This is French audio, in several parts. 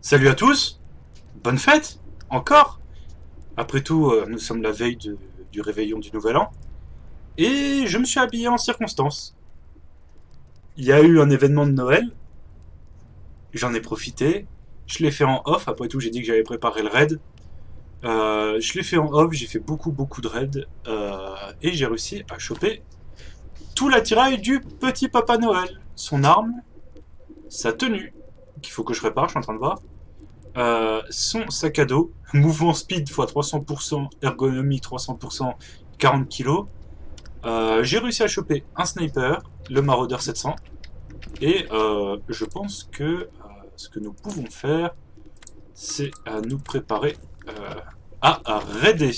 Salut à tous, bonne fête, encore. Après tout, nous sommes la veille du réveillon du Nouvel An, et je me suis habillé en circonstance. Il y a eu un événement de Noël, j'en ai profité, je l'ai fait en off, après tout j'ai dit que j'avais préparé le raid. Je l'ai fait en off, j'ai fait beaucoup de raids, et j'ai réussi à choper tout l'attirail du petit Papa Noël. Son arme, sa tenue, qu'il faut que je répare, je suis en train de voir. Son sac à dos, mouvement speed x 300%, ergonomie 300%, 40 kg. J'ai réussi à choper un sniper, le Marauder 700, et je pense que ce que nous pouvons faire, c'est à nous préparer à raider.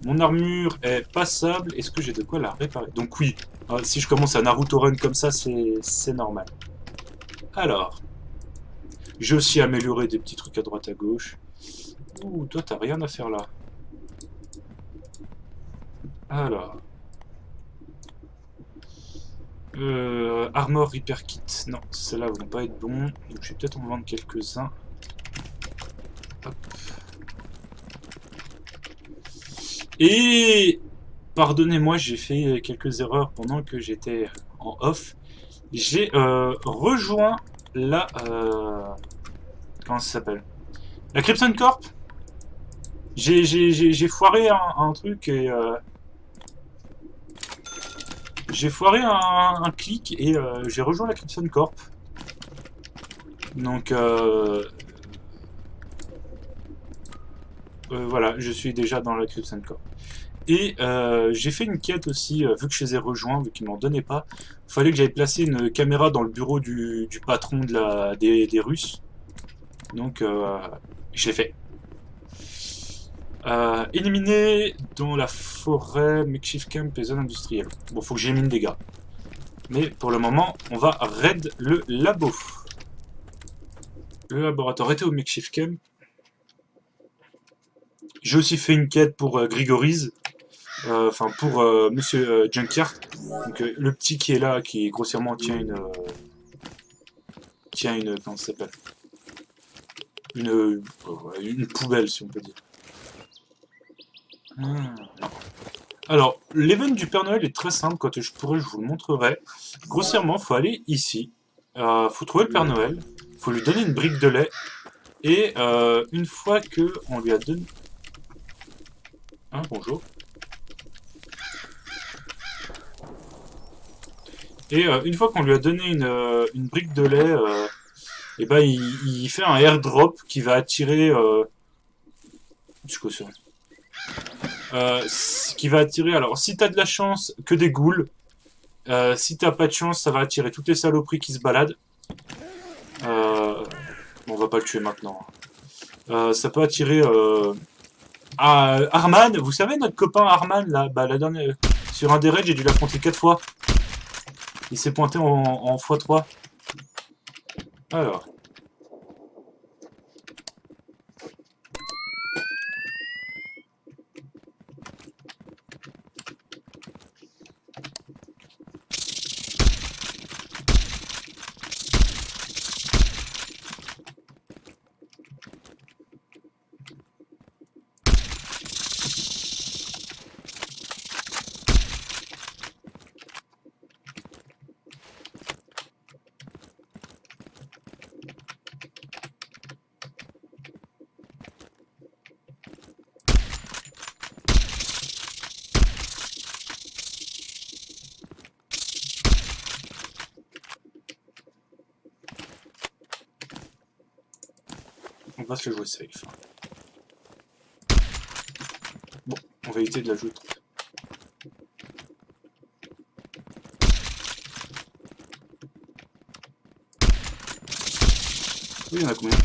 Mon armure est passable, est-ce que j'ai de quoi la réparer? Donc oui, si je commence à Naruto Run comme ça, c'est normal. Alors, j'ai aussi amélioré des petits trucs à droite à gauche. Ouh, toi t'as rien à faire là. Alors. Armor Repair Kit. Non, celles-là vont pas être bons. Donc je vais peut-être en vendre quelques-uns. Hop. Et pardonnez-moi, j'ai fait quelques erreurs pendant que j'étais en off. J'ai rejoint la... comment ça s'appelle? La Crimson Corp. J'ai foiré un truc et... j'ai foiré un clic et j'ai rejoint la Crimson Corp. Donc voilà, je suis déjà dans la Crimson Corp. Et j'ai fait une quête aussi, vu que je les ai rejoints, vu qu'ils m'en donnaient pas. Il fallait que j'aille placer une caméra dans le bureau du patron des Russes. Donc je l'ai fait. Éliminer dans la forêt, makeshift camp et zone industrielle. Bon, faut que j'élimine des gars. Mais pour le moment, on va raid le labo. Le laboratoire était au makeshift camp. J'ai aussi fait une quête pour Grigory's. Enfin pour Monsieur Junkyard, donc le petit qui est là, qui grossièrement tient une comment ça s'appelle, une poubelle si on peut dire. Non. Alors l'event du Père Noël est très simple. Quand je pourrai, je vous le montrerai. Grossièrement, faut aller ici, faut trouver le Père Noël, faut lui donner une brique de lait et une fois que on lui a donné, bonjour. Et une fois qu'on lui a donné une brique de lait, et ben il fait un airdrop qui va attirer. Qui va attirer. Alors, si t'as de la chance, que des ghouls. Si t'as pas de chance, ça va attirer toutes les saloperies qui se baladent. Bon, on va pas le tuer maintenant. Ça peut attirer. Arman, vous savez notre copain Arman là, bah la dernière. Sur un des raids, j'ai dû l'affronter 4 fois. Il s'est pointé en x3. Alors. On va se le jouer safe. Bon, on va éviter de la jouer trop. Oui, il y en a combien?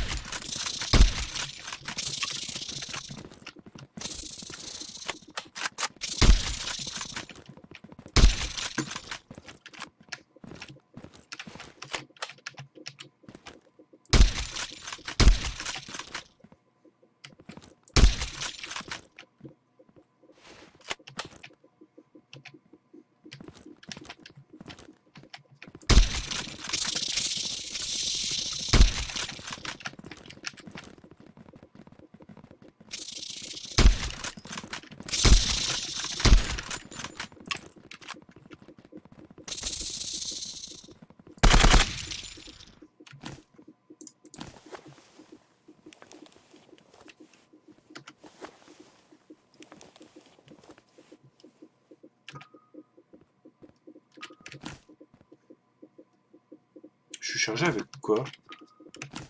Je suis chargé avec quoi?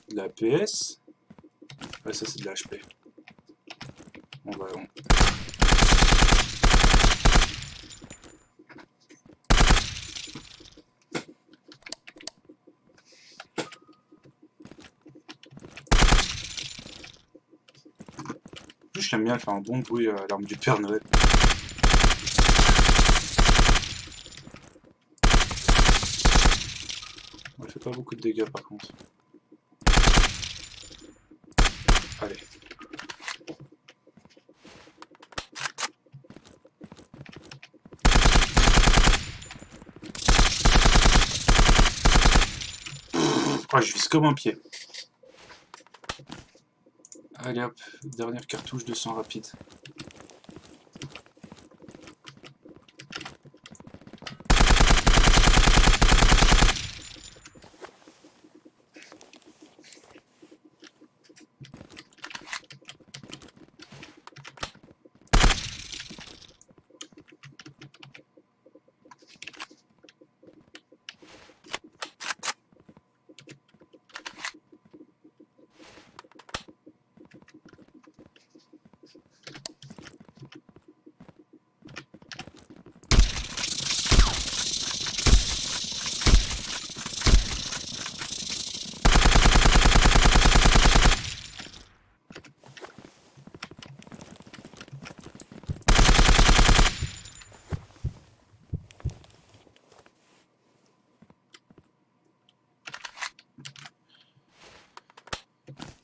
De la PS? Ouais, ça c'est de la HP. On va... J'aime bien faire un bon bruit à l'arme du Père Noël. Elle fait pas beaucoup de dégâts par contre. Allez. Ah, je vise comme un pied. Allez hop, dernière cartouche de sang rapide.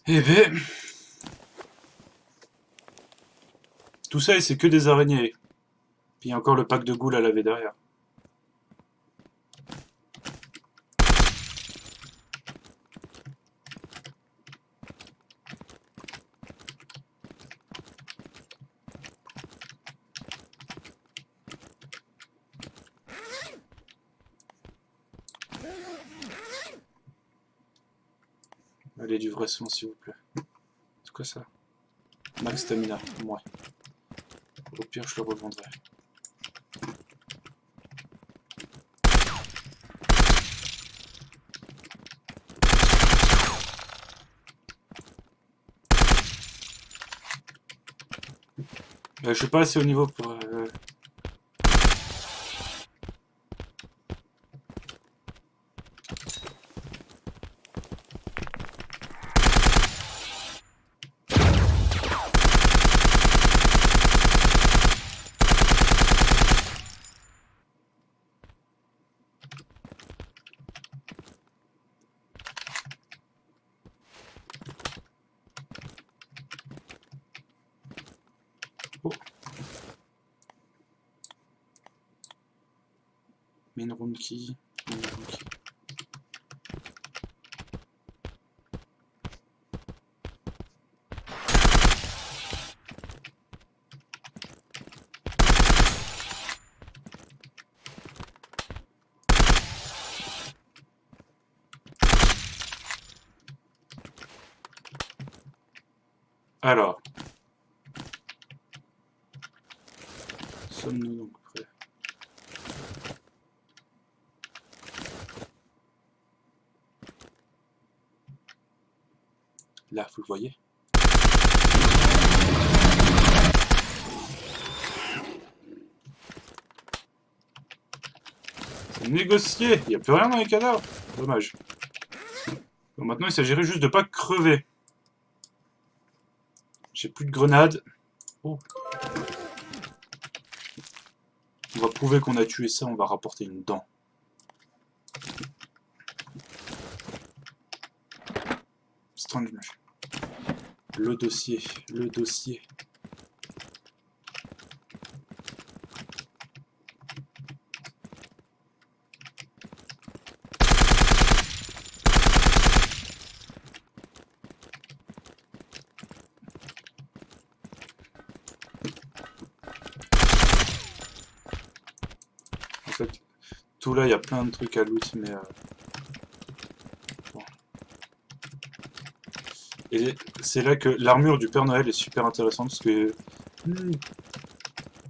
Eh ben... Tout ça, c'est que des araignées. Puis il y a encore le pack de goules à laver derrière. Allez, du vrai son, s'il vous plaît. C'est quoi ça? Max Stamina, moi. Au pire, je le revendrai. Je suis pas assez au niveau pour... Oh. Main room key. Main room key. Alors. Sommes-nous donc prêts? Là, vous le voyez? C'est négocié. Il n'y a plus rien dans les cadavres. Dommage. Donc maintenant, il s'agirait juste de pas crever. J'ai plus de grenades. Oh. On va prouver qu'on a tué ça, on va rapporter une dent. Strange. Le dossier, le dossier. En fait, tout là, il y a plein de trucs à loot, mais... Bon. Et c'est là que l'armure du Père Noël est super intéressante, parce que...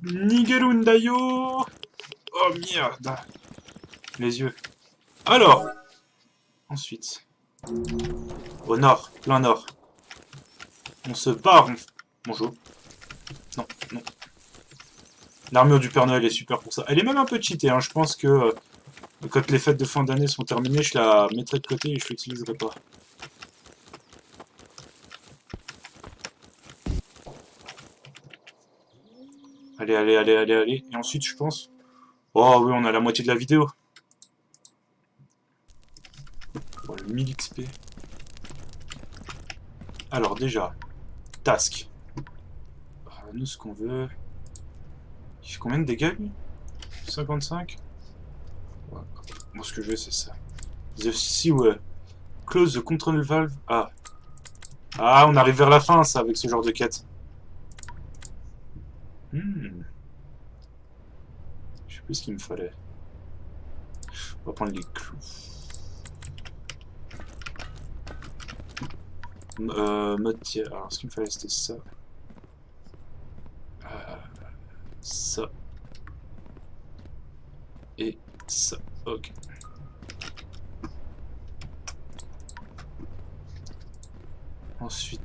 Nigelundayo. Oh merde. Les yeux. Alors, Ensuite, au nord, plein nord. On se barre. Bonjour. Non, non. L'armure du Père Noël est super pour ça. Elle est même un peu cheatée, hein. Je pense que quand les fêtes de fin d'année sont terminées, je la mettrai de côté et je l'utiliserai pas. Allez, allez, allez, allez, allez. Et ensuite, je pense... Oh oui, on a la moitié de la vidéo. Oh, le 1000 XP. Alors déjà, task. Nous, ce qu'on veut... Il fait combien de dégâts, lui? 55. Ouais. Moi, ce que je veux, c'est ça. The Sewer. Close the control valve. Ah. Ah, on arrive vers la fin, ça, avec ce genre de quête. Hmm. Je sais plus ce qu'il me fallait. On va prendre les clous. Mode tiers. Alors, ce qu'il me fallait, c'était ça. Ça. Et ça. Ok. Ensuite...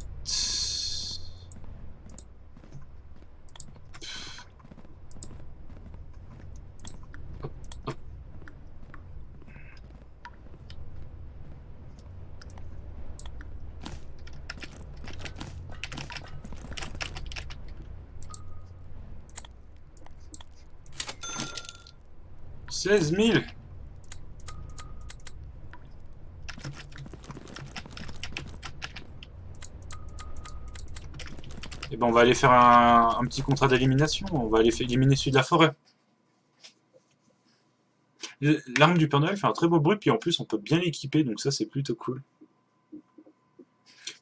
16 000. Et ben on va aller faire un petit contrat d'élimination. On va aller éliminer celui de la forêt. L'arme du Père Noël fait un très beau bruit, puis en plus on peut bien l'équiper, donc ça c'est plutôt cool.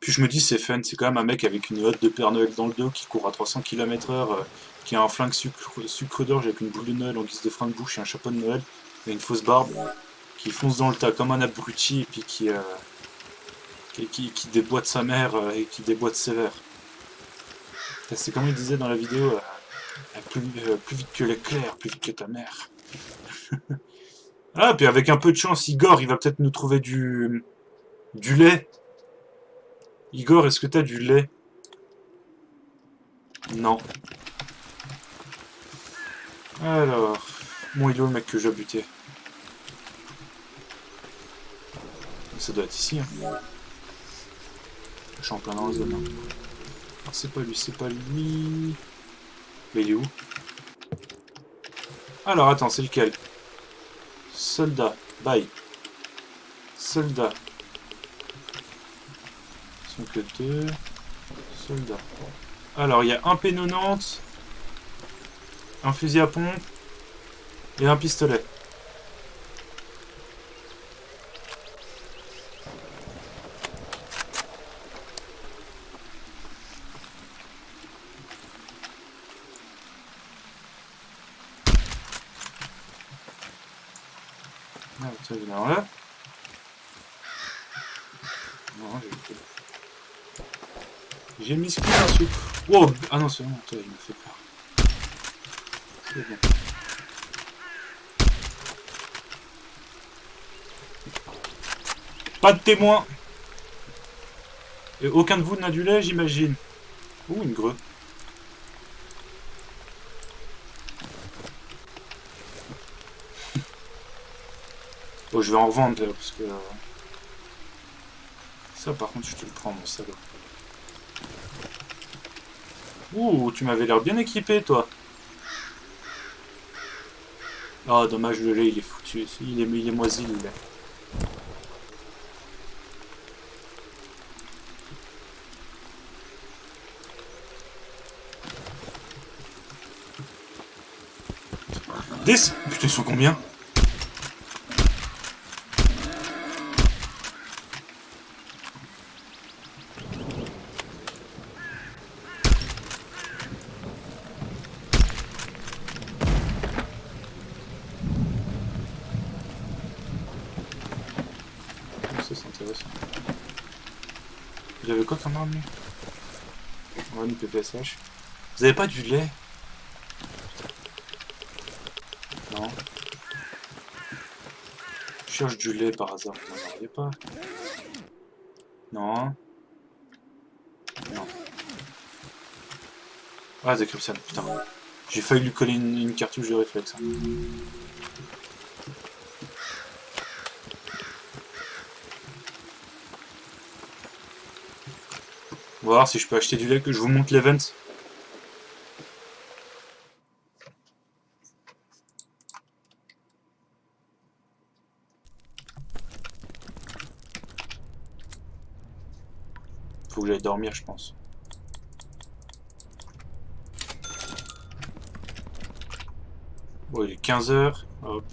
Puis je me dis c'est fun, c'est quand même un mec avec une hotte de Père Noël dans le dos qui court à 300 km/h, qui a un flingue sucre d'orge avec une boule de Noël en guise de frein de bouche et un chapeau de Noël, et une fausse barbe, qui fonce dans le tas comme un abruti, et puis qui déboîte sa mère et qui déboîte sévère. C'est comme il disait dans la vidéo, plus vite que l'éclair, plus vite que ta mère. Ah, puis avec un peu de chance, Igor, il va peut-être nous trouver du lait. Igor, est-ce que t'as du lait? Non. Alors... Bon, il est où le mec que j'ai buté? Ça doit être ici, hein. Je suis en plein dans la zone, hein. Alors, c'est pas lui, c'est pas lui... Mais il est où? Alors, attends, c'est lequel? Soldat, bye. Soldat. Ils sont que deux. Soldat. Alors, il y a un P90, un fusil à pompe et un pistolet. Ah, ça vient là. Non, j'ai mis ce qu'il y a dessus. Wow. Ah non, c'est bon, il m'a fait peur. C'est bon. Pas de témoin. Et aucun de vous n'a du lait, j'imagine. Ouh, une greu. Oh, je vais en revendre là, parce que... Ça, par contre, je te le prends, mon salaud. Ouh, tu m'avais l'air bien équipé, toi. Ah, oh, dommage, le lait, il est foutu. Il est moisi, le lait. Putain, ils sont combien? Ça, c'est intéressant. Vous avez quoi comme arme, lui? Ouais, une PPSH. Vous avez pas du lait? Non. Je cherche du lait par hasard. Non, n'en avait pas. Non. Non. Ah, Decryption, putain. J'ai failli lui coller une cartouche de réflexe. Hein. On va voir si je peux acheter du lait, que je vous montre l'event. Faut que j'aille dormir, je pense. Bon, il est 15h. Hop.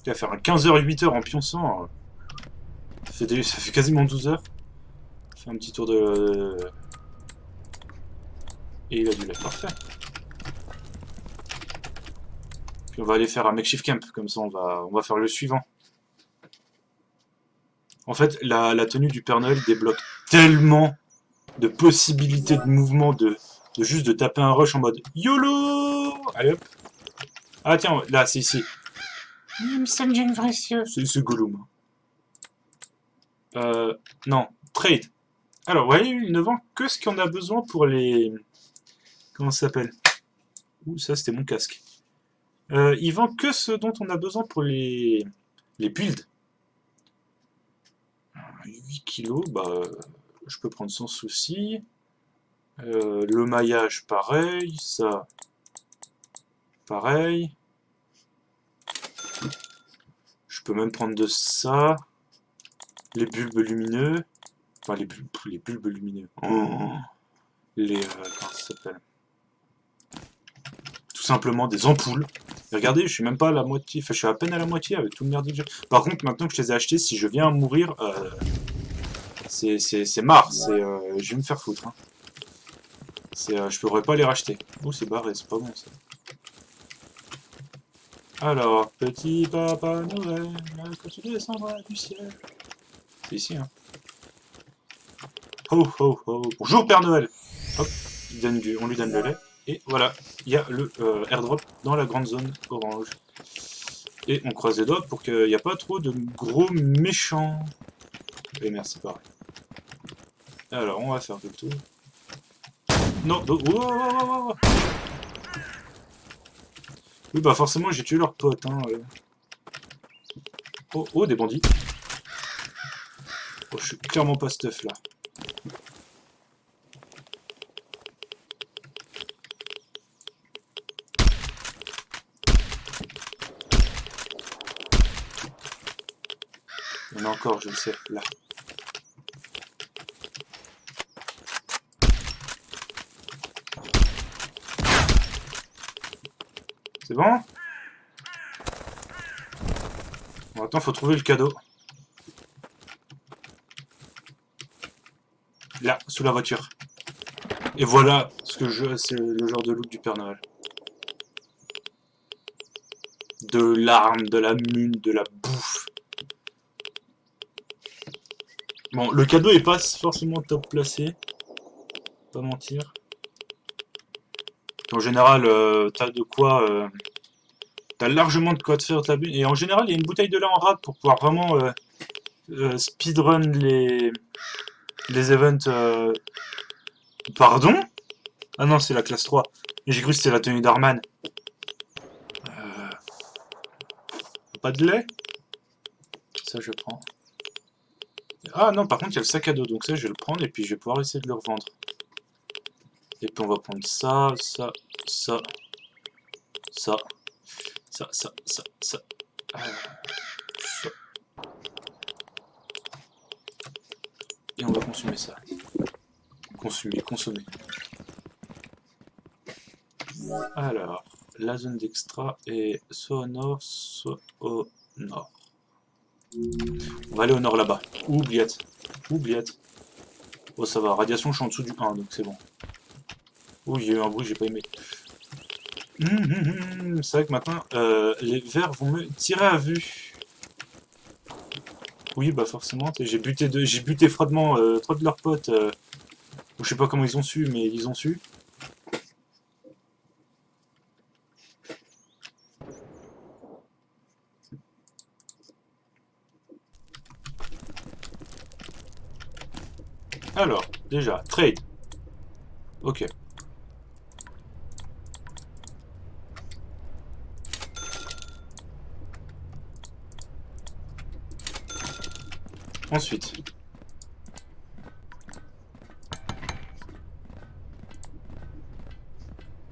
Il va faire un 15h et 8h en pionçant. Ça fait quasiment 12h. Fait un petit tour de... Et il a du lait, parfait. Puis on va aller faire un makeshift camp, comme ça on va faire le suivant. En fait, la tenue du Père Noël débloque tellement de possibilités de mouvement, de juste de taper un rush en mode YOLO. Allez hop. Ah tiens, là c'est ici. Il me semble que j'ai une vraie cieux. C'est Gollum. Non, trade. Alors, vous voyez, il ne vend que ce qu'on a besoin pour les... Comment ça s'appelle? Ouh, ça c'était mon casque. Il vend que ce dont on a besoin pour les builds. 8 kilos, bah, je peux prendre sans souci. Le maillage, pareil. Ça, pareil. Je peux même prendre de ça. Les bulbes lumineux. Enfin, les bulbes lumineux. Oh. Les... comment ça s'appelle? Tout simplement des ampoules. Et regardez, je suis même pas à la moitié. Enfin, je suis à peine à la moitié avec tout le merdier que j'ai. Par contre, maintenant que je les ai achetés, si je viens à mourir, c'est marre. Je vais me faire foutre. Hein. Je pourrais pas les racheter. Oh, c'est barré, c'est pas bon ça. Alors, petit papa Noël, quand tu descendras du ciel. C'est ici, hein. Ho ho ho. Bonjour Père Noël. Hop, on lui donne le lait. Et voilà, il y a le airdrop dans la grande zone orange. Et on croise les doigts pour qu'il n'y a pas trop de gros méchants. Et merci, pareil. Alors, on va faire le tour. Non, oh, oh, oh, oh. Oui, bah forcément, j'ai tué leur pote. Hein. Oh, oh, des bandits. Oh, je suis clairement pas stuff, là. Il y en a encore, je le sais, là. C'est bon? Bon, attends, faut trouver le cadeau. Là, sous la voiture. Et voilà ce que c'est le genre de look du Père Noël. De l'arme, de la mune, de la bouffe. Bon, le cadeau est pas forcément top placé. Pas mentir. En général, t'as de quoi... t'as largement de quoi te faire ta bune. Et en général, il y a une bouteille de lait en rade pour pouvoir vraiment speedrun les events... Pardon? Ah non, c'est la classe 3. Et j'ai cru que c'était la tenue d'Arman. Pas de lait? Ça, je prends. Ah non, par contre, il y a le sac à dos. Donc ça, je vais le prendre et puis je vais pouvoir essayer de le revendre. Et puis on va prendre ça, ça, ça, ça, ça, ça, ça, ça. Ça. Et on va consommer ça. Consommer. Alors, la zone d'extra est soit au nord, soit au nord. On va aller au nord là-bas. Oubliette. Oh, ça va. Radiation, je suis en dessous du 1, donc c'est bon. Oh, il y a eu un bruit, j'ai pas aimé. C'est vrai que maintenant, les vers vont me tirer à vue. Oui, bah forcément, j'ai buté froidement 3 de leurs potes. Je sais pas comment ils ont su, mais ils ont su. Alors, déjà, trade. Ok. Ensuite.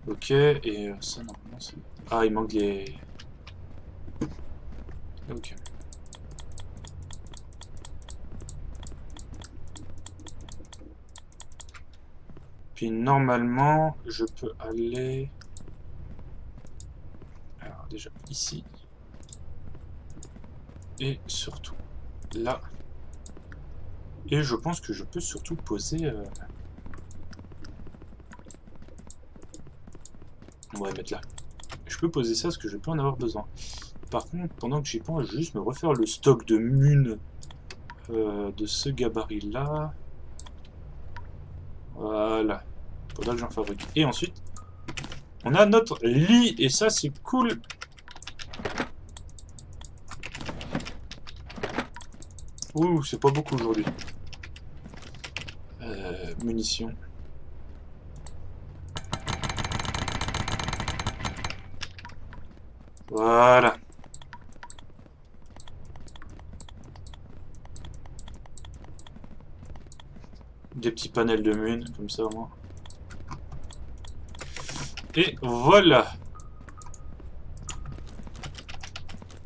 Ok, et ça, normalement, c'est... Ah, il manque les... Ok. Puis, normalement, je peux aller... Alors, déjà, ici. Et surtout, là. Et je pense que je peux surtout poser... On va mettre là. Je peux poser ça parce que je peux en avoir besoin. Par contre, pendant que j'y pense, je vais juste me refaire le stock de mun de ce gabarit-là. Voilà. Faudra que j'en fabrique. Et ensuite, on a notre lit. Et ça, c'est cool. Ouh, c'est pas beaucoup aujourd'hui. Munitions. Voilà. Des petits panels de mun, comme ça au moins. Et voilà.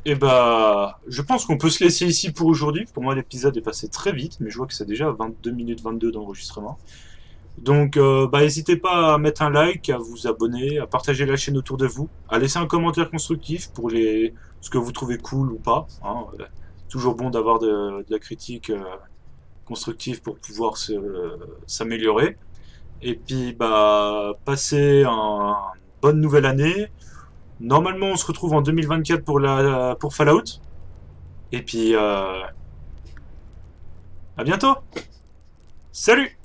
Et bah, je pense qu'on peut se laisser ici pour aujourd'hui. Pour moi, l'épisode est passé très vite, mais je vois que c'est déjà 22 minutes 22 d'enregistrement. Donc, bah, n'hésitez pas à mettre un like, à vous abonner, à partager la chaîne autour de vous, à laisser un commentaire constructif pour ce que vous trouvez cool ou pas. Hein. Toujours bon d'avoir de la critique constructive pour pouvoir s'améliorer. Et puis, bah, passez une bonne nouvelle année. Normalement, on se retrouve en 2024 pour Fallout. Et puis, à bientôt. Salut!